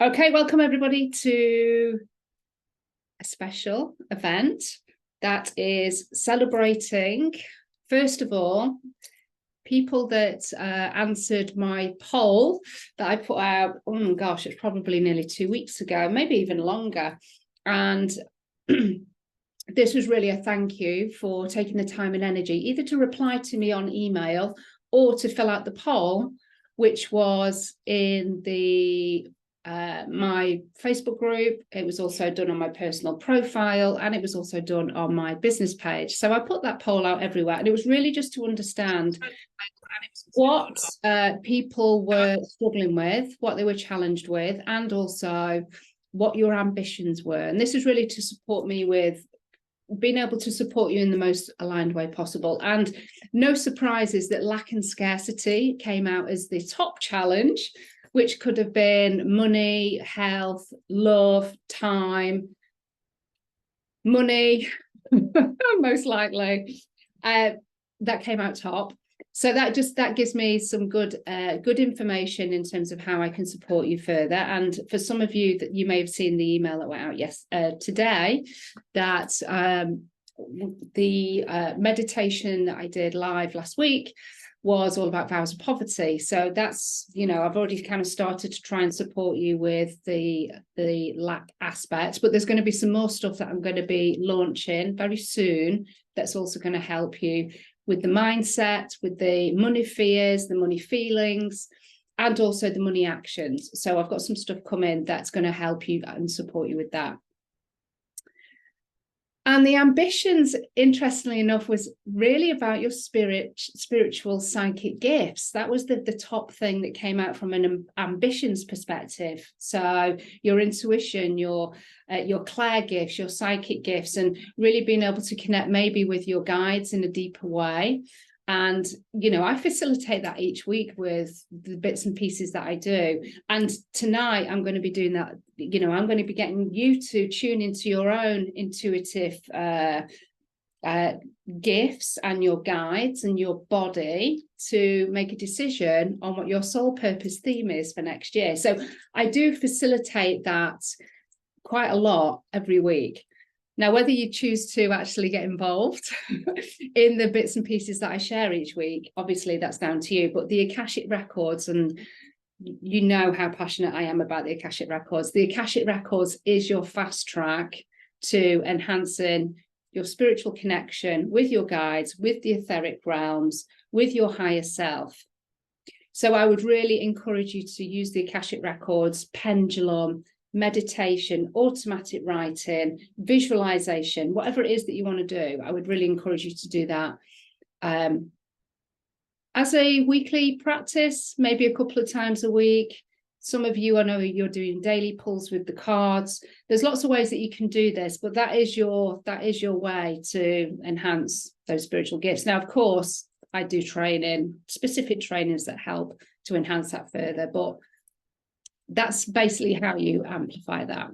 Okay, welcome everybody to a special event that is celebrating, first of all, people that answered my poll that I put out, oh gosh, it's probably nearly 2 weeks ago, maybe even longer. And this was really a thank you for taking the time and energy, either to reply to me on email or to fill out the poll, which was in the my Facebook group. It was also done on my personal profile, and it was also done on my business page. So I put that poll out everywhere, and it was really just to understand what people were struggling with, what they were challenged with, and also what your ambitions were. And this is really to support me with being able to support you in the most aligned way possible. And no surprises that lack and scarcity came out as the top challenge, which could have been money, health, love, time, money, most likely. That came out top. So that gives me some good information in terms of how I can support you further. And for some of you, that you may have seen the email that went out today, that the meditation that I did live last week was all about vows of poverty. So that's, I've already kind of started to try and support you with the lack aspect, but there's going to be some more stuff that I'm going to be launching very soon that's also going to help you with the mindset, with the money fears, the money feelings, and also the money actions. So I've got some stuff coming that's going to help you and support you with that. And the ambitions, interestingly enough, was really about your spiritual psychic gifts. That was the top thing that came out from an ambitions perspective. So your intuition, your clair gifts, your psychic gifts, and really being able to connect maybe with your guides in a deeper way. And, I facilitate that each week with the bits and pieces that I do. And tonight I'm going to be doing that. I'm going to be getting you to tune into your own intuitive gifts and your guides and your body to make a decision on what your soul purpose theme is for next year. So I do facilitate that quite a lot every week. Now, whether you choose to actually get involved in the bits and pieces that I share each week, obviously that's down to you. But the Akashic Records, and you know how passionate I am about the Akashic Records. The Akashic Records is your fast track to enhancing your spiritual connection with your guides, with the etheric realms, with your higher self. So I would really encourage you to use the Akashic Records, pendulum, meditation, automatic writing, visualization, whatever it is that you want to do. I would really encourage you to do that as a weekly practice, maybe a couple of times a week. Some of you, I know you're doing daily pulls with the cards. There's lots of ways that you can do this, but that is your way to enhance those spiritual gifts. Now, of course, I do specific trainings that help to enhance that further, but that's basically how you amplify that.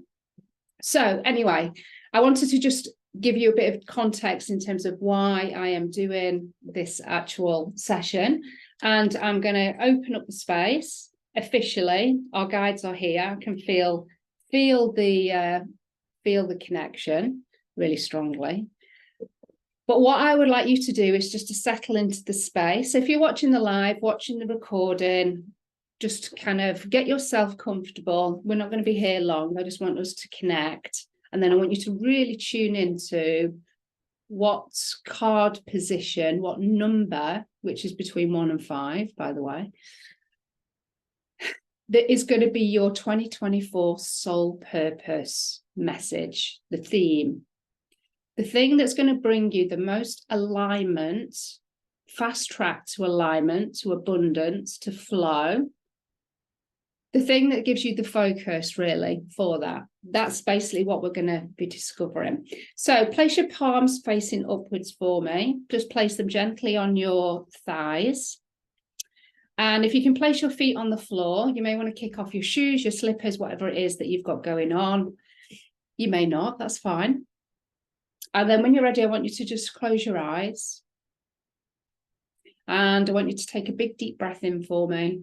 So anyway, I wanted to just give you a bit of context in terms of why I am doing this actual session. And I'm going to open up the space officially. Our guides are here. I can feel the connection really strongly. But what I would like you to do is just to settle into the space. So if you're watching the live, watching the recording, just kind of get yourself comfortable. We're not going to be here long. I just want us to connect. And then I want you to really tune into what card position, what number, which is between 1 and 5, by the way, that is going to be your 2024 soul purpose message, the theme. The thing that's going to bring you the most alignment, fast track to alignment, to abundance, to flow. The thing that gives you the focus really for that. That's basically what we're going to be discovering. So place your palms facing upwards for me. Just place them gently on your thighs. And if you can place your feet on the floor, you may want to kick off your shoes, your slippers, whatever it is that you've got going on. You may not, that's fine. And then when you're ready, I want you to just close your eyes. And I want you to take a big deep breath in for me.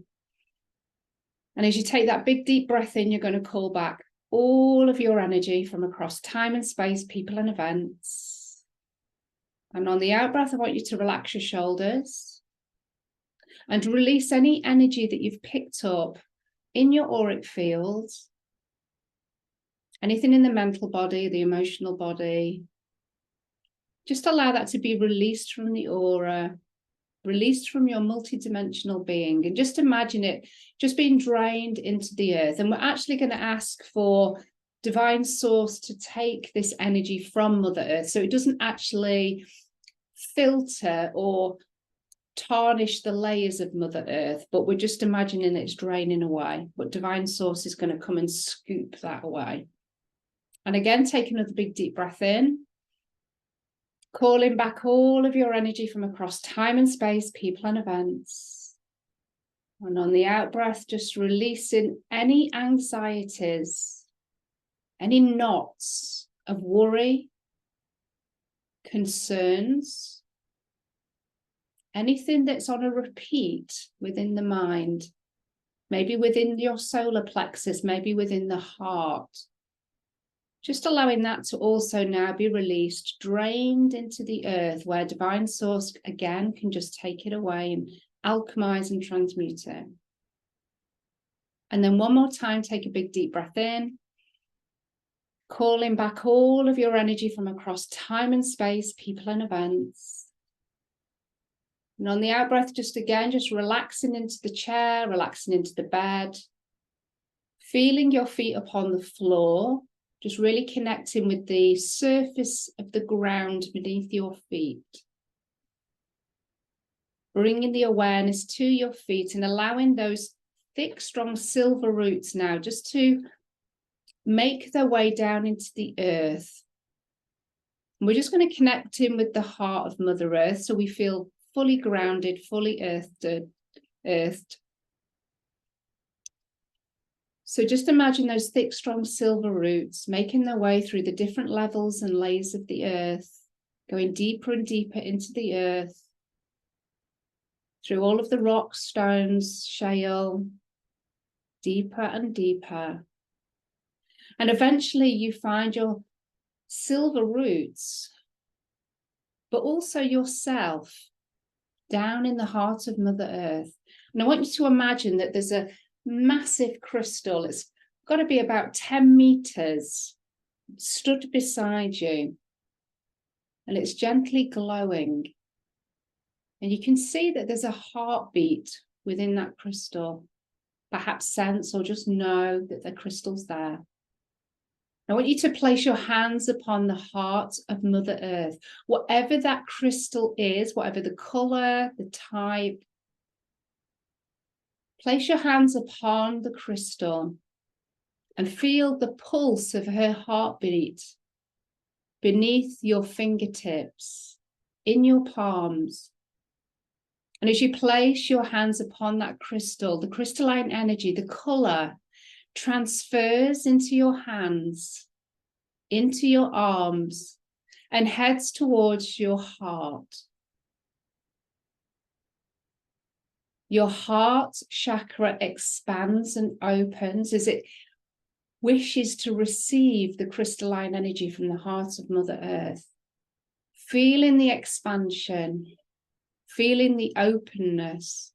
And as you take that big, deep breath in, you're going to call back all of your energy from across time and space, people and events. And on the out breath, I want you to relax your shoulders and release any energy that you've picked up in your auric field. Anything in the mental body, the emotional body. Just allow that to be released from the aura, released from your multidimensional being, and just imagine it just being drained into the earth. And we're actually going to ask for divine source to take this energy from Mother Earth, so it doesn't actually filter or tarnish the layers of Mother Earth, but we're just imagining it's draining away. But divine source is going to come and scoop that away. And again, take another big deep breath in. Calling back all of your energy from across time and space, people and events. And on the out breath, just releasing any anxieties, any knots of worry, concerns, anything that's on a repeat within the mind, maybe within your solar plexus, maybe within the heart. Just allowing that to also now be released, drained into the earth, where divine source again can just take it away and alchemize and transmute it. And then one more time, take a big deep breath in, calling back all of your energy from across time and space, people and events. And on the out breath, just again, just relaxing into the chair, relaxing into the bed, feeling your feet upon the floor. Just really connecting with the surface of the ground beneath your feet. Bringing the awareness to your feet and allowing those thick, strong silver roots now just to make their way down into the earth. And we're just going to connect in with the heart of Mother Earth so we feel fully grounded, fully earthed. So just imagine those thick, strong silver roots making their way through the different levels and layers of the earth, going deeper and deeper into the earth, through all of the rocks, stones, shale, deeper and deeper. And eventually you find your silver roots, but also yourself down in the heart of Mother Earth. And I want you to imagine that there's a massive crystal. It's got to be about 10 meters stood beside you, and it's gently glowing, and you can see that there's a heartbeat within that crystal. Perhaps sense or just know that the crystal's there. I want you to place your hands upon the heart of Mother Earth, whatever that crystal is, whatever the color, the type. Place your hands upon the crystal and feel the pulse of her heartbeat beneath your fingertips, in your palms. And as you place your hands upon that crystal, the crystalline energy, the color transfers into your hands, into your arms, and heads towards your heart. Your heart chakra expands and opens as it wishes to receive the crystalline energy from the heart of Mother Earth. Feeling the expansion, feeling the openness,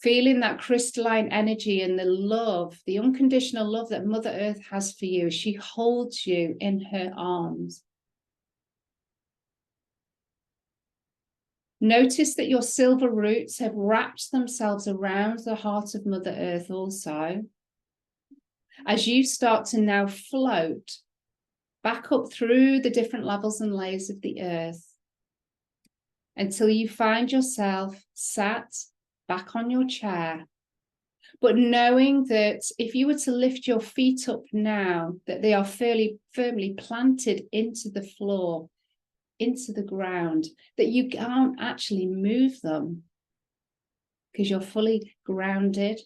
feeling that crystalline energy and the love, the unconditional love that Mother Earth has for you. She holds you in her arms. Notice that your silver roots have wrapped themselves around the heart of Mother Earth also, as you start to now float back up through the different levels and layers of the earth until you find yourself sat back on your chair, but knowing that if you were to lift your feet up now, that they are firmly planted into the floor, into the ground, that you can't actually move them because you're fully grounded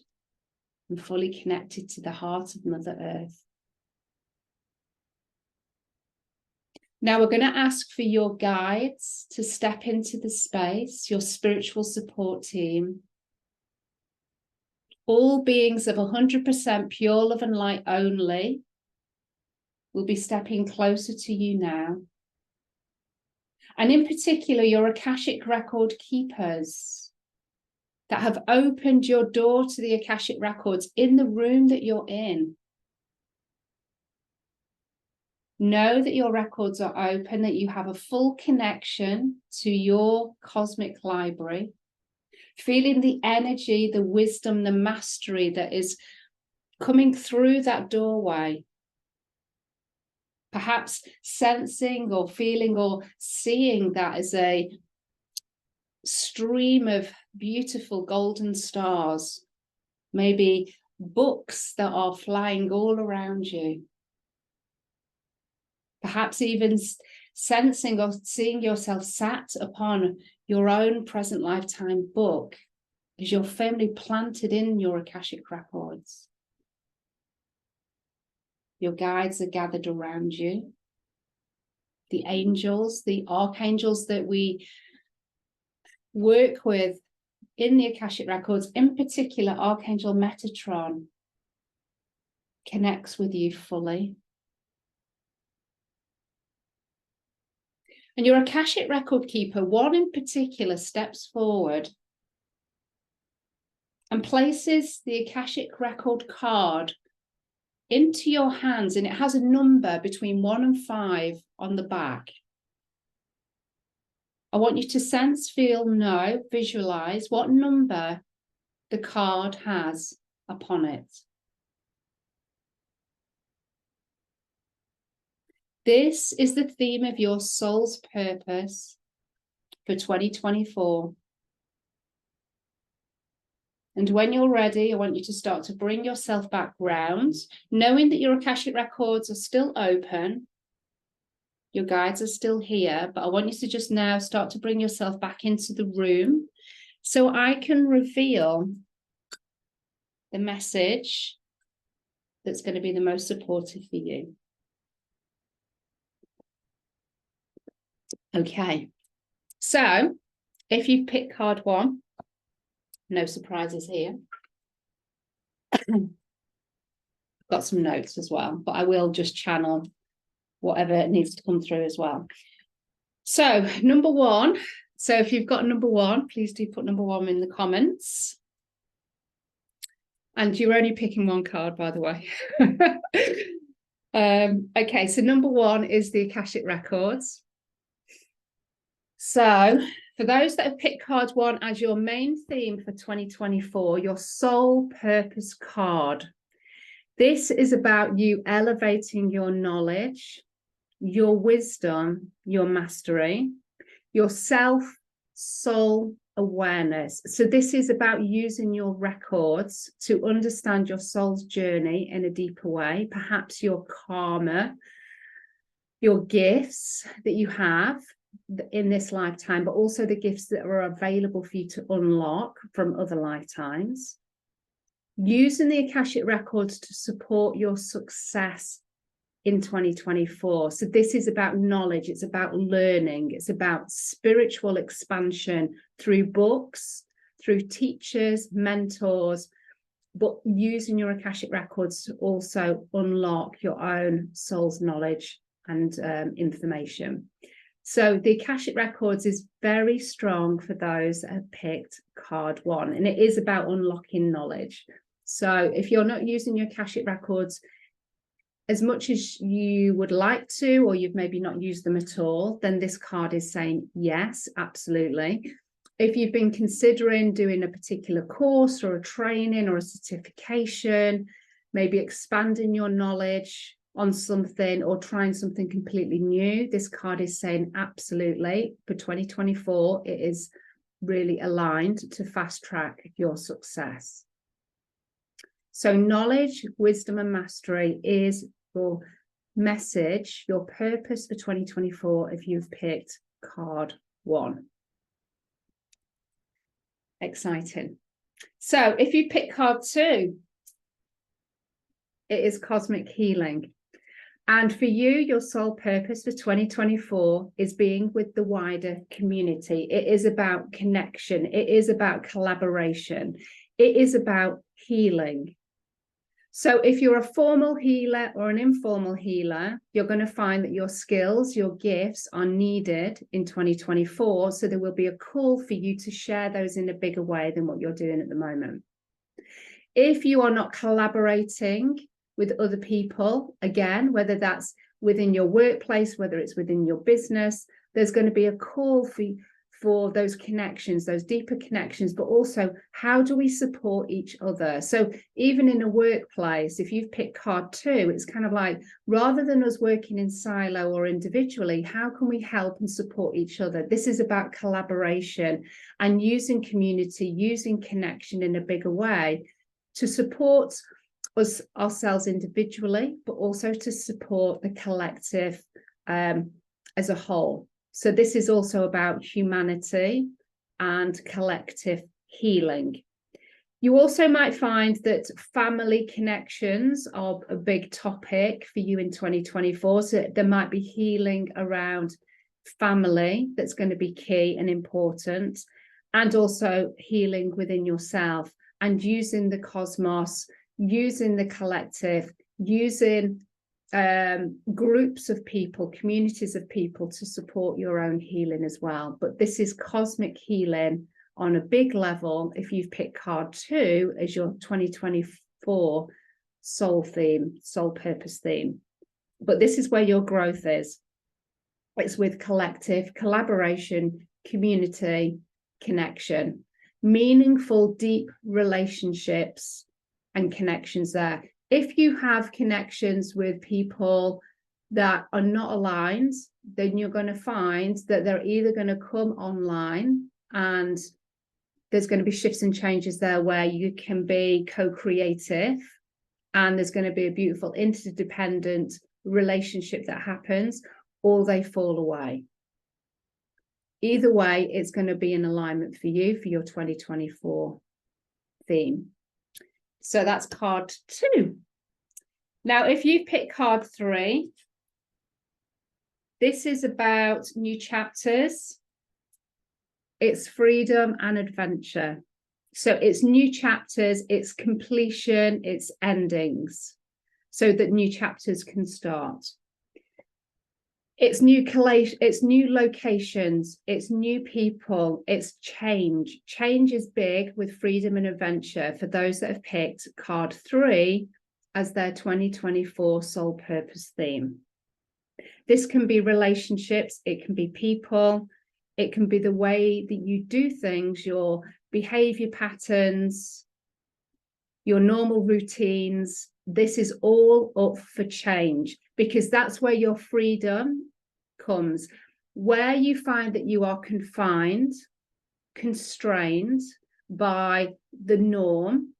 and fully connected to the heart of Mother Earth. Now we're going to ask for your guides to step into the space, your spiritual support team. All beings of 100% pure love and light only will be stepping closer to you now. And in particular, your Akashic record keepers that have opened your door to the Akashic records in the room that you're in. Know that your records are open, that you have a full connection to your cosmic library, feeling the energy, the wisdom, the mastery that is coming through that doorway. Perhaps sensing or feeling or seeing that as a stream of beautiful golden stars, maybe books that are flying all around you. Perhaps even sensing or seeing yourself sat upon your own present lifetime book as you're firmly planted in your Akashic records. Your guides are gathered around you. The angels, the archangels that we work with in the Akashic records, in particular, Archangel Metatron connects with you fully. And your Akashic record keeper, one in particular, steps forward and places the Akashic record card into your hands, and it has a number between 1 and 5 on the back. I want you to sense, feel, know, visualize what number the card has upon it. This is the theme of your soul's purpose for 2024. And when you're ready, I want you to start to bring yourself back round, knowing that your Akashic records are still open. Your guides are still here, but I want you to just now start to bring yourself back into the room so I can reveal the message that's going to be the most supportive for you. Okay, so if you pick card 1, no surprises here. Got some notes as well, but I will just channel whatever needs to come through as well. So number 1, so if you've got number 1, please do put number 1 in the comments. And you're only picking 1 card, by the way. Okay, so number 1 is the Akashic records. So for those that have picked card 1 as your main theme for 2024, your soul purpose card. This is about you elevating your knowledge, your wisdom, your mastery, your soul awareness. So this is about using your records to understand your soul's journey in a deeper way, perhaps your karma, your gifts that you have in this lifetime, but also the gifts that are available for you to unlock from other lifetimes. Using the Akashic records to support your success in 2024. So this is about knowledge, it's about learning, it's about spiritual expansion through books, through teachers, mentors, but using your Akashic records to also unlock your own soul's knowledge and information. So the Akashic records is very strong for those that have picked card 1, and it is about unlocking knowledge. So if you're not using your Akashic records as much as you would like to, or you've maybe not used them at all, then this card is saying yes, absolutely. If you've been considering doing a particular course or a training or a certification, maybe expanding your knowledge on something or trying something completely new, this card is saying absolutely. For 2024, it is really aligned to fast track your success. So knowledge, wisdom, and mastery is your message, your purpose for 2024 if you've picked card 1. Exciting. So if you pick card 2, it is cosmic healing. And for you, your soul purpose for 2024 is being with the wider community. It is about connection. It is about collaboration. It is about healing. So if you're a formal healer or an informal healer, you're going to find that your skills, your gifts are needed in 2024. So there will be a call for you to share those in a bigger way than what you're doing at the moment. If you are not collaborating with other people, again, whether that's within your workplace, whether it's within your business, there's going to be a call for those connections, those deeper connections, but also how do we support each other? So even in a workplace, if you've picked card 2, it's kind of like, rather than us working in silo or individually, how can we help and support each other? This is about collaboration and using community, using connection in a bigger way to support us ourselves individually, but also to support the collective as a whole. So this is also about humanity and collective healing. You also might find that family connections are a big topic for you in 2024. So there might be healing around family that's going to be key and important, and also healing within yourself and using the cosmos, using the collective, using groups of people, communities of people to support your own healing as well. But this is cosmic healing on a big level if you've picked card 2 as your 2024 soul theme, soul purpose theme. But this is where your growth is. It's with collective, collaboration, community, connection, meaningful, deep relationships and connections there. If you have connections with people that are not aligned, then you're going to find that they're either going to come online and there's going to be shifts and changes there where you can be co-creative and there's going to be a beautiful interdependent relationship that happens, or they fall away. Either way, it's going to be in alignment for you for your 2024 theme. So that's card 2. Now, if you've picked card 3, this is about new chapters. It's freedom and adventure. So it's new chapters, it's completion, it's endings, so that new chapters can start. It's new locations, it's new people, it's change. Change is big with freedom and adventure for those that have picked card 3 as their 2024 soul purpose theme. This can be relationships, it can be people, it can be the way that you do things, your behavior patterns, your normal routines. This is all up for change, because that's where your freedom comes. Where you find that you are confined, constrained by the norm,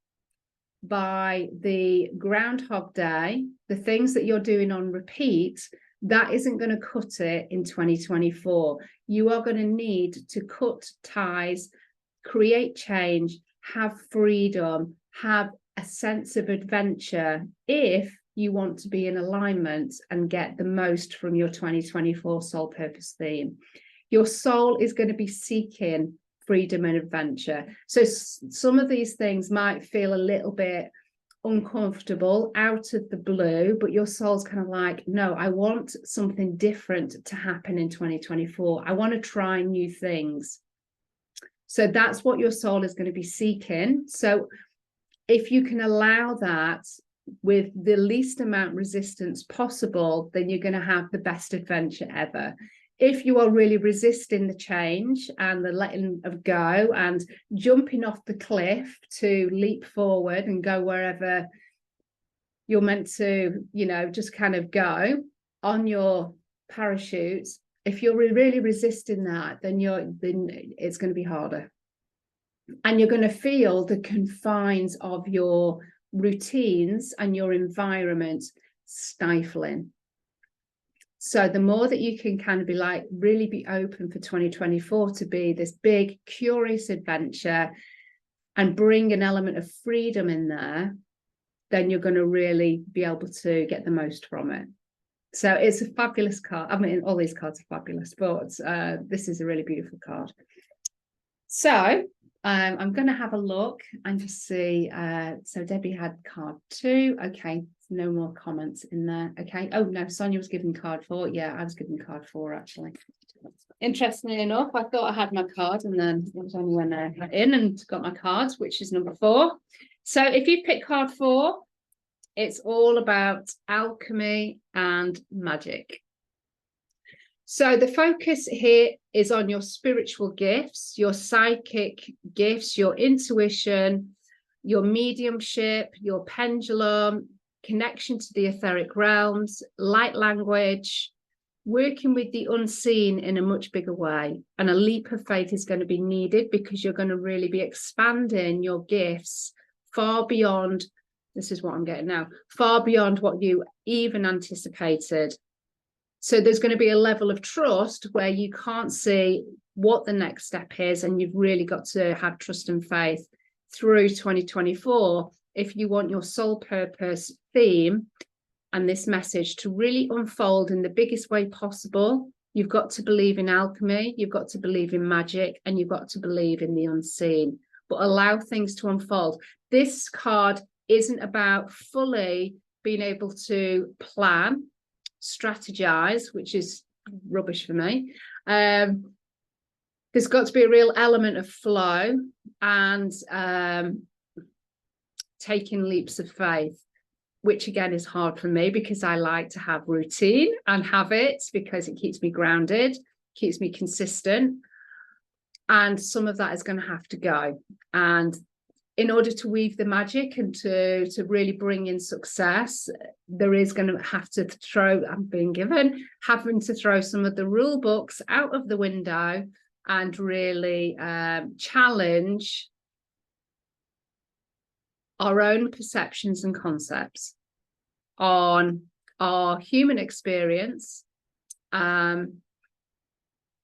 by the Groundhog Day, the things that you're doing on repeat, that isn't going to cut it in 2024. You are going to need to cut ties, create change, have freedom, have a sense of adventure if you want to be in alignment and get the most from your 2024 soul purpose theme. Your soul is going to be seeking freedom and adventure. So some of these things might feel a little bit uncomfortable out of the blue, but your soul's kind of like, no, I want something different to happen in 2024. I want to try new things. So that's what your soul is going to be seeking. So if you can allow that with the least amount resistance possible, then you're going to have the best adventure ever. If you are really resisting the change and the letting of go and jumping off the cliff to leap forward and go wherever you're meant to, you know, just kind of go on your parachutes, if you're really resisting that, then it's going to be harder. And you're going to feel the confines of your routines and your environment stifling. So the more that you can kind of be like, really be open for 2024 to be this big, curious adventure and bring an element of freedom in there, then you're going to really be able to get the most from it. So it's a fabulous card. I mean, all these cards are fabulous, but this is a really beautiful card. So I'm going to have a look and just see. So Debbie had card 2. Okay, no more comments in there. Okay. Oh no, Sonia was given card 4. Yeah, I was given card 4 actually. Interestingly enough, I thought I had my card, and then it was only when I got in and got my cards, which is number 4. So if you pick card 4, it's all about alchemy and magic. So the focus here is on your spiritual gifts, your psychic gifts, your intuition, your mediumship, your pendulum, connection to the etheric realms, light language, working with the unseen in a much bigger way. And a leap of faith is going to be needed, because you're going to really be expanding your gifts far beyond, this is what I'm getting now, far beyond what you even anticipated. So there's going to be a level of trust where you can't see what the next step is, and you've really got to have trust and faith through 2024 if you want your soul purpose theme and this message to really unfold in the biggest way possible. You've got to believe in alchemy, you've got to believe in magic, and you've got to believe in the unseen, but allow things to unfold. This card isn't about fully being able to plan, strategize, which is rubbish for me. There's got to be a real element of flow and taking leaps of faith, which again is hard for me because I like to have routine and habits, because it keeps me grounded, keeps me consistent, and some of that is going to have to go. And in order to weave the magic and to really bring in success, there is going to have to throw, I'm being given, having to throw some of the rule books out of the window and really challenge our own perceptions and concepts on our human experience and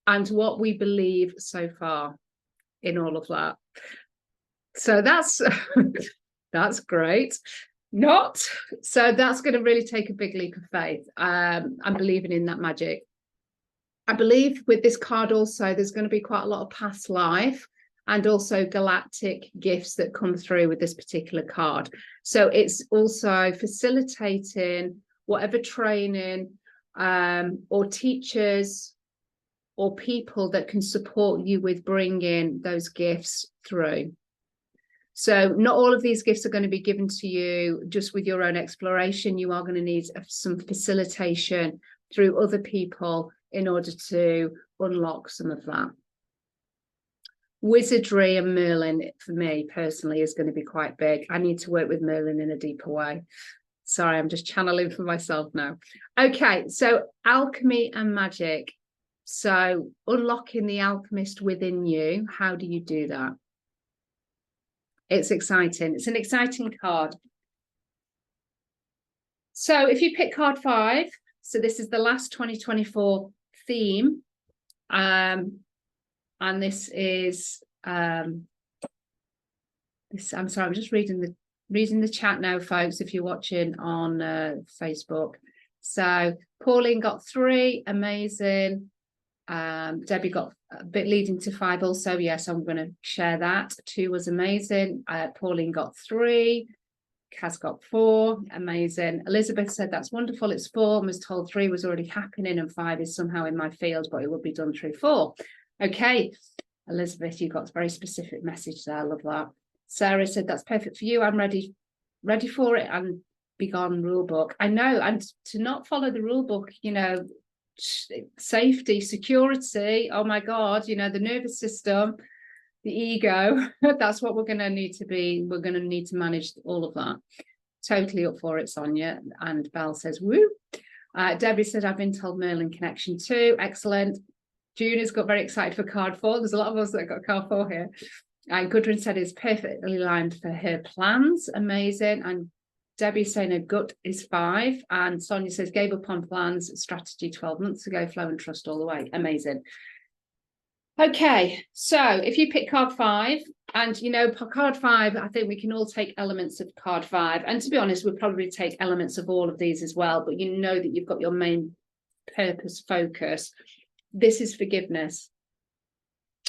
what we believe so far in all of that. So that's that's great. So that's going to really take a big leap of faith. I'm believing in that magic. I believe with this card also there's going to be quite a lot of past life and also galactic gifts that come through with this particular card. So it's also facilitating whatever training or teachers or people that can support you with bringing those gifts through. So not all of these gifts are going to be given to you just with your own exploration. You are going to need some facilitation through other people in order to unlock some of that. Wizardry and Merlin, for me personally, is going to be quite big. I need to work with Merlin in a deeper way. Sorry, I'm just channeling for myself now. Okay, so alchemy and magic. So unlocking the alchemist within you, how do you do that? It's exciting. It's an exciting card. So if you pick card 5, so this is the last 2024 theme. And this is I'm sorry, I'm just reading the chat now, folks, if you're watching on Facebook. So Pauline got 3, amazing. Debbie got a bit leading to 5 also. Yes, I'm going to share that. 2 was amazing. Pauline got 3. Kaz got 4, amazing. Elizabeth said that's wonderful, it's 4, and was told 3 was already happening and 5 is somehow in my field, but it will be done through 4. Okay, Elizabeth, you got a very specific message there. I love that. Sarah said that's perfect for you. I'm ready for it. And begone rule book. I know, and to not follow the rule book, you know, safety, security, oh my God, you know, the nervous system, the ego, that's what we're going to need to be. We're going to need to manage all of that. Totally up for it, Sonia. And Belle says, woo. Debbie said, I've been told Merlin connection too. Excellent. June has got very excited for card 4. There's a lot of us that got card 4 here. And Gudrun said it's perfectly aligned for her plans. Amazing. And Debbie's saying her gut is 5. And Sonia says, gave up on plans, strategy 12 months ago, flow and trust all the way. Amazing. Okay, so if you pick card 5, and you know, card 5, I think we can all take elements of card 5. And to be honest, we'll probably take elements of all of these as well. But you know that you've got your main purpose, focus. This is forgiveness.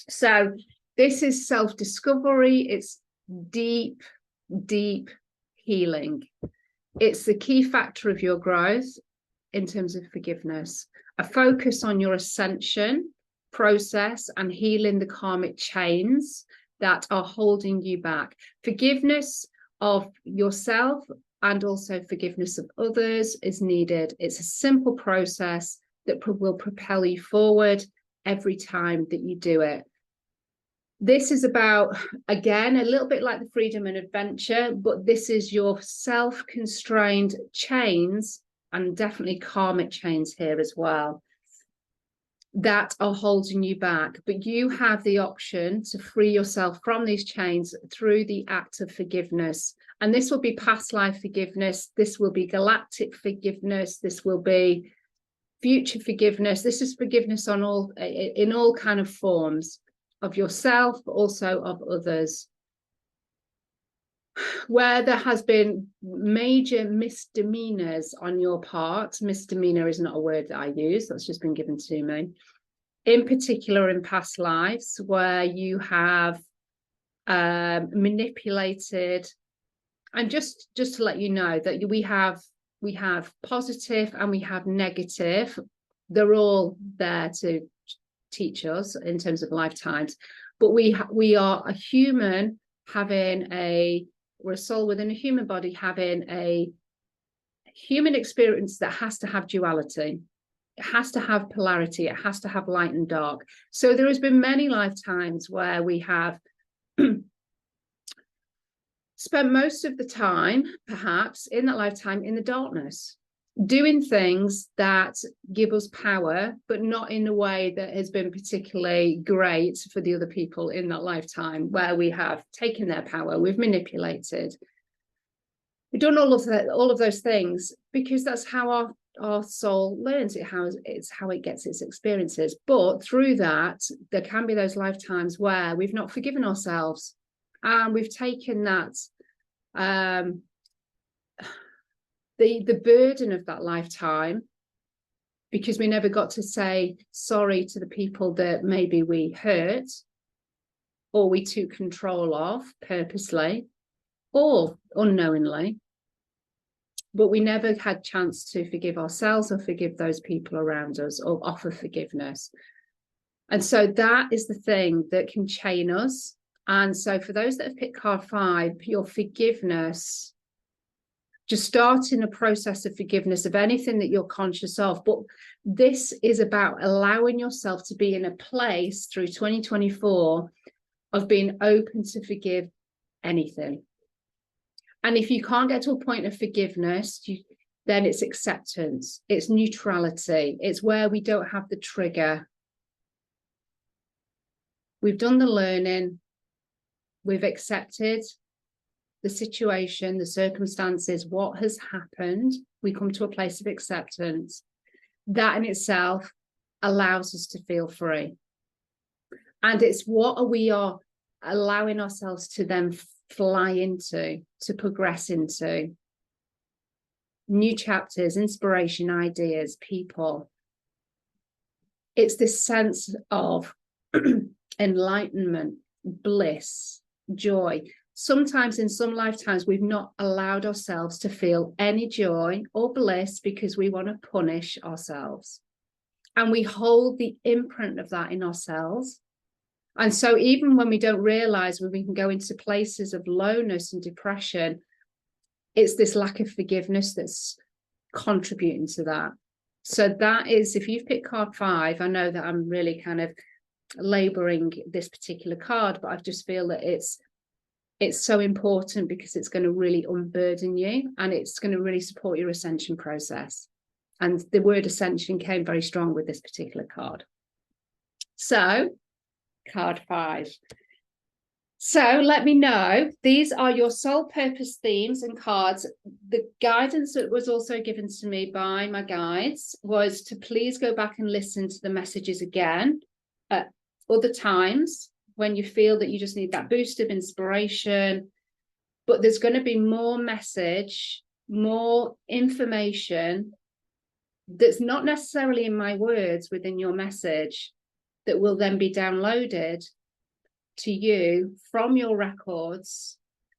So This is self-discovery. It's deep, deep healing. It's the key factor of your growth in terms of forgiveness. A focus on your ascension process and healing the karmic chains that are holding you back. Forgiveness of yourself and also forgiveness of others is needed. It's a simple process that will propel you forward every time that you do it. This is about, again, a little bit like the freedom and adventure, but this is your self-constrained chains, and definitely karmic chains here as well, that are holding you back. But you have the option to free yourself from these chains through the act of forgiveness. And this will be past life forgiveness. This will be galactic forgiveness. This will be future forgiveness. This is forgiveness on in all kind of forms of yourself, but also of others. Where there has been major misdemeanors on your part, misdemeanor is not a word that I use, that's just been given to me, in particular in past lives, where you have manipulated. And just to let you know that we have positive and we have negative. They're all there to teach us in terms of lifetimes, but we are a human we're a soul within a human body having a human experience that has to have duality. It has to have polarity. It has to have light and dark. So there has been many lifetimes where we have spent most of the time, perhaps in that lifetime, in the darkness, doing things that give us power, but not in a way that has been particularly great for the other people in that lifetime, where we have taken their power, we've manipulated. We've done all of those things because that's how our soul learns. It's how it gets its experiences. But through that, there can be those lifetimes where we've not forgiven ourselves, and we've taken that the burden of that lifetime, because we never got to say sorry to the people that maybe we hurt or we took control of purposely or unknowingly, but we never had chance to forgive ourselves or forgive those people around us or offer forgiveness. And so that is the thing that can chain us. And so for those that have picked card 5, your forgiveness, just starting a process of forgiveness of anything that you're conscious of. But this is about allowing yourself to be in a place through 2024 of being open to forgive anything. And if you can't get to a point of forgiveness, then it's acceptance, it's neutrality, it's where we don't have the trigger. We've done the learning, we've accepted the situation, the circumstances, what has happened. We come to a place of acceptance. That in itself allows us to feel free. And it's what we are allowing ourselves to then fly into, to progress into. New chapters, inspiration, ideas, people. It's this sense of enlightenment, bliss, joy. Sometimes in some lifetimes, we've not allowed ourselves to feel any joy or bliss because we want to punish ourselves. And we hold the imprint of that in ourselves. And so even when we don't realize, when we can go into places of lowness and depression, it's this lack of forgiveness that's contributing to that. So that is, if you've picked card 5, I know that I'm really kind of laboring this particular card, but I just feel that it's so important because it's going to really unburden you and it's going to really support your ascension process. And the word ascension came very strong with this particular card. So, card 5. So let me know, these are your soul purpose themes and cards. The guidance that was also given to me by my guides was to please go back and listen to the messages again at other times when you feel that you just need that boost of inspiration. But there's going to be more message, more information that's not necessarily in my words within your message that will then be downloaded to you from your records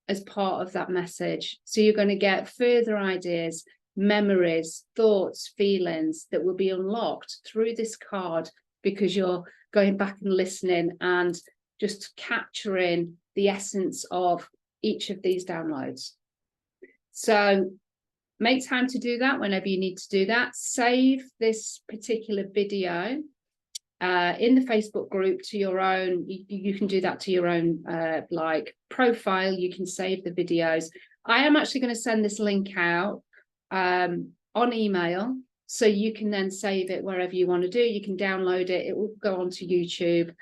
as part of that message. So you're going to get further ideas, memories, thoughts, feelings that will be unlocked through this card, because you're going back and listening and just capturing the essence of each of these downloads. So make time to do that whenever you need to do that. Save this particular video in the Facebook group to your own. You can do that to your own like profile. You can save the videos. I am actually going to send this link out on email, so you can then save it wherever you want to do. You can download it. It will go onto YouTube.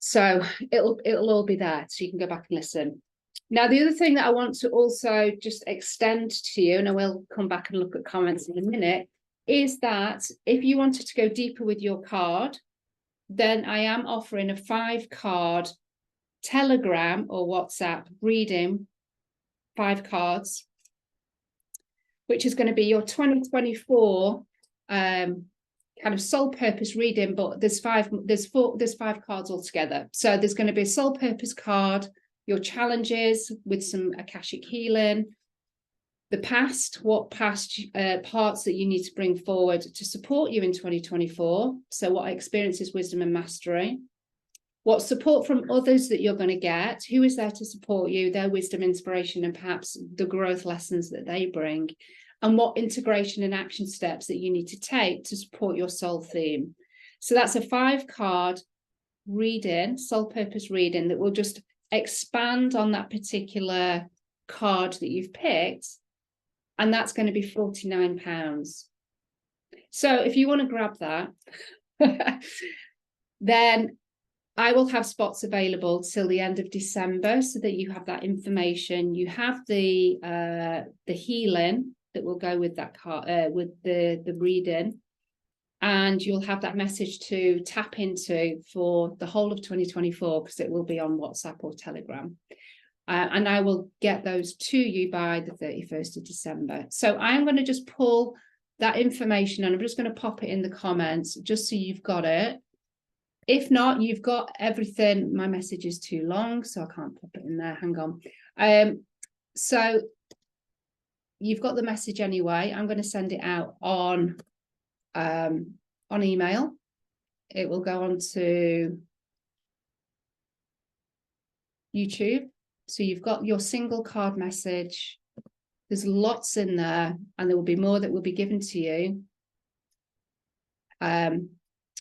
So it'll all be there, so you can go back and listen. Now, the other thing that I want to also just extend to you, and I will come back and look at comments in a minute, is that if you wanted to go deeper with your card, then I am offering a 5-card Telegram or WhatsApp reading, 5 cards, which is going to be your 2024 kind of soul purpose reading. But there's 5 cards altogether. So there's going to be a soul purpose card, your challenges with some Akashic healing, the past, what past parts that you need to bring forward to support you in 2024. So what experiences, wisdom and mastery, what support from others that you're going to get, who is there to support you, their wisdom, inspiration, and perhaps the growth lessons that they bring, and what integration and action steps that you need to take to support your soul theme. So that's a 5-card reading, soul purpose reading, that will just expand on that particular card that you've picked, and that's going to be £49. So if you want to grab that, then I will have spots available till the end of December, so that you have that information. You have the healing that will go with that card, with the reading, and you'll have that message to tap into for the whole of 2024, because it will be on WhatsApp or Telegram. And I will get those to you by the 31st of December. So I am going to just pull that information, and I'm just going to pop it in the comments just so you've got it. If not, you've got everything. My message is too long, so I can't pop it in there. Hang on. So you've got the message anyway. I'm going to send it out on email. It will go on to YouTube. So you've got your single card message. There's lots in there, and there will be more that will be given to you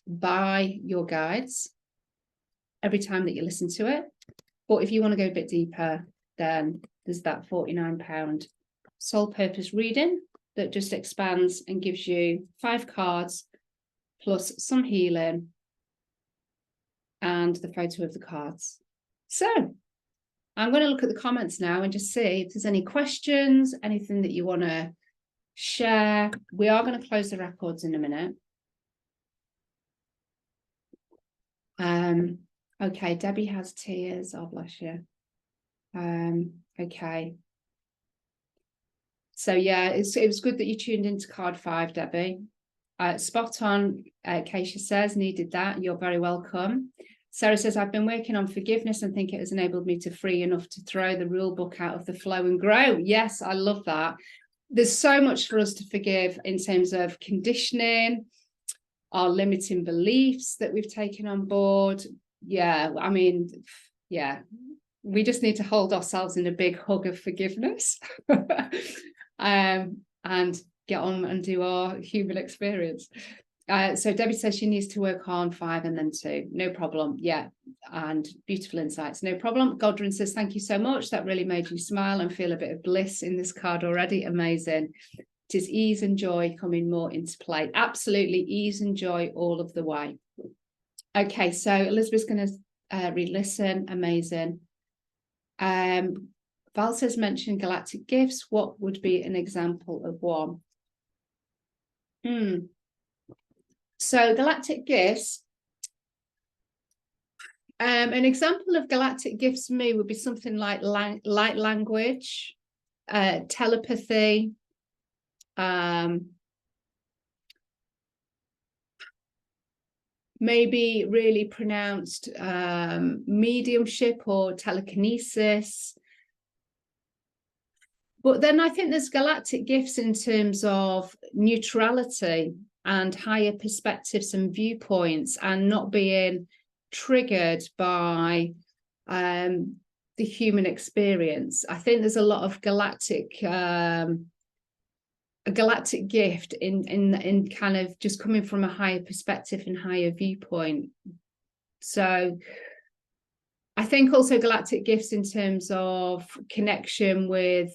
by your guides every time that you listen to it. But if you want to go a bit deeper, then there's that £49 soul purpose reading that just expands and gives you 5 cards plus some healing and the photo of the cards. So I'm going to look at the comments now and just see if there's any questions, anything that you want to share. We are going to close the records in a minute. Okay, Debbie has tears. Oh, bless you. Okay. So yeah, it was good that you tuned into card 5, Debbie. Spot on, Keisha says, needed that. You're very welcome. Sarah says, I've been working on forgiveness and think it has enabled me to free enough to throw the rule book out of the flow and grow. Yes, I love that. There's so much for us to forgive in terms of conditioning, our limiting beliefs that we've taken on board. Yeah, I mean, yeah, we just need to hold ourselves in a big hug of forgiveness and get on and do our human experience. So Debbie says she needs to work on 5 and then 2. No problem. Yeah. And beautiful insights. No problem. Godwin says, thank you so much. That really made you smile and feel a bit of bliss in this card already. Amazing. It is ease and joy coming more into play. Absolutely. Ease and joy all of the way. Okay. So Elizabeth's going to re-listen. Amazing. Val says, mention galactic gifts. What would be an example of one? So galactic gifts, an example of galactic gifts for me would be something like light language, telepathy, maybe really pronounced mediumship or telekinesis. But then I think there's galactic gifts in terms of neutrality and higher perspectives and viewpoints, and not being triggered by the human experience. I think there's a lot of a galactic gift in kind of just coming from a higher perspective and higher viewpoint. So I think also galactic gifts in terms of connection with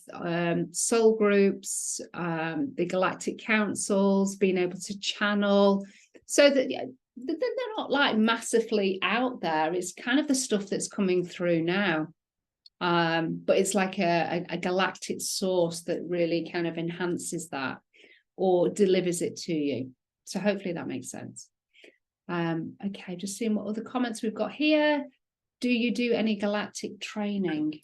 soul groups, the galactic councils, being able to channel, so that they're not like massively out there. It's kind of the stuff that's coming through now. But it's like a galactic source that really kind of enhances that or delivers it to you. So hopefully that makes sense. Okay, just seeing what other comments we've got here. Do you do any galactic training?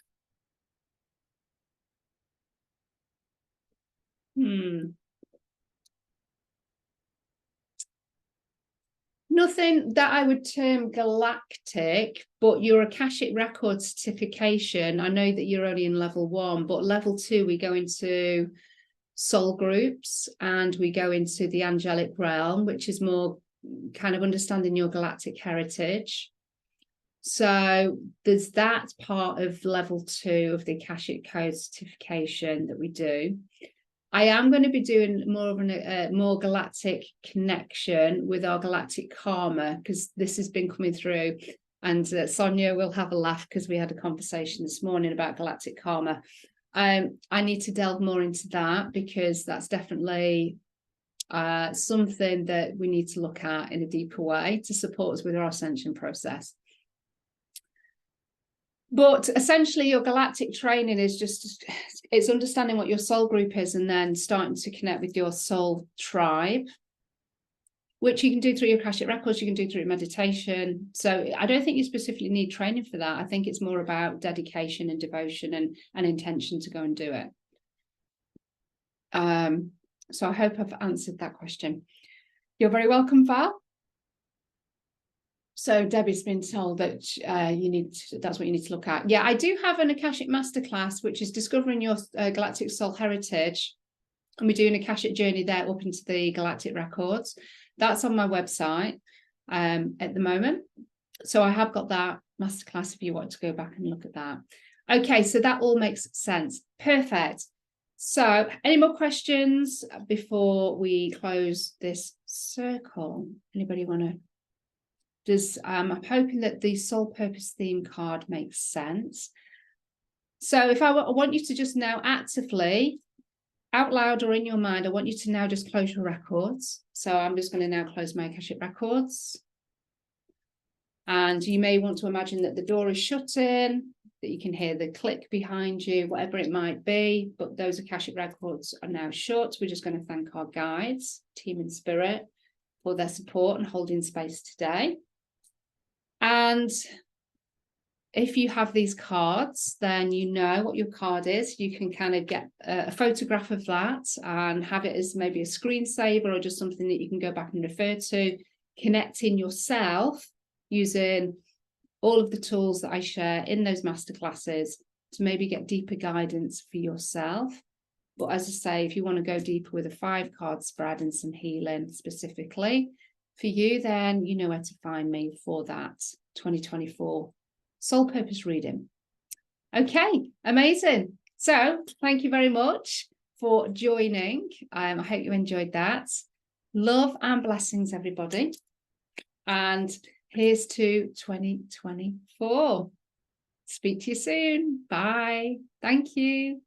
Nothing that I would term galactic, but your Akashic record certification, I know that you're only in level 1, but level 2, we go into soul groups and we go into the angelic realm, which is more kind of understanding your galactic heritage. So there's that part of level 2 of the Akashic code certification that we do. I am going to be doing more of a more galactic connection with our galactic karma, because this has been coming through, and Sonia will have a laugh because we had a conversation this morning about galactic karma. I need to delve more into that, because that's definitely something that we need to look at in a deeper way to support us with our ascension process. But essentially your galactic training is just, it's understanding what your soul group is and then starting to connect with your soul tribe, which you can do through your Akashic records, you can do through meditation. So I don't think you specifically need training for that. I think it's more about dedication and devotion and intention to go and do it. So I hope I've answered that question. You're very welcome, Val. So Debbie's been told that that's what you need to look at. Yeah, I do have an Akashic masterclass, which is discovering your galactic soul heritage. And we're doing an Akashic journey there up into the galactic records. That's on my website at the moment. So I have got that masterclass if you want to go back and look at that. Okay, so that all makes sense. Perfect. So any more questions before we close this circle? Anybody want to? I'm hoping that the soul purpose theme card makes sense. So if I want you to just now actively, out loud or in your mind, I want you to now just close your records. So I'm just going to now close my Akashic records. And you may want to imagine that the door is shutting, that you can hear the click behind you, whatever it might be. But those Akashic records are now shut. We're just going to thank our guides, team and spirit, for their support and holding space today. And if you have these cards, then you know what your card is. You can kind of get a photograph of that and have it as maybe a screensaver or just something that you can go back and refer to, connecting yourself using all of the tools that I share in those masterclasses to maybe get deeper guidance for yourself. But as I say, if you want to go deeper with a 5-card spread and some healing specifically for you, then you know where to find me for that 2024 soul purpose reading. Okay, amazing. So thank you very much for joining. I hope you enjoyed that. Love and blessings, everybody. And here's to 2024. Speak to you soon. Bye. Thank you.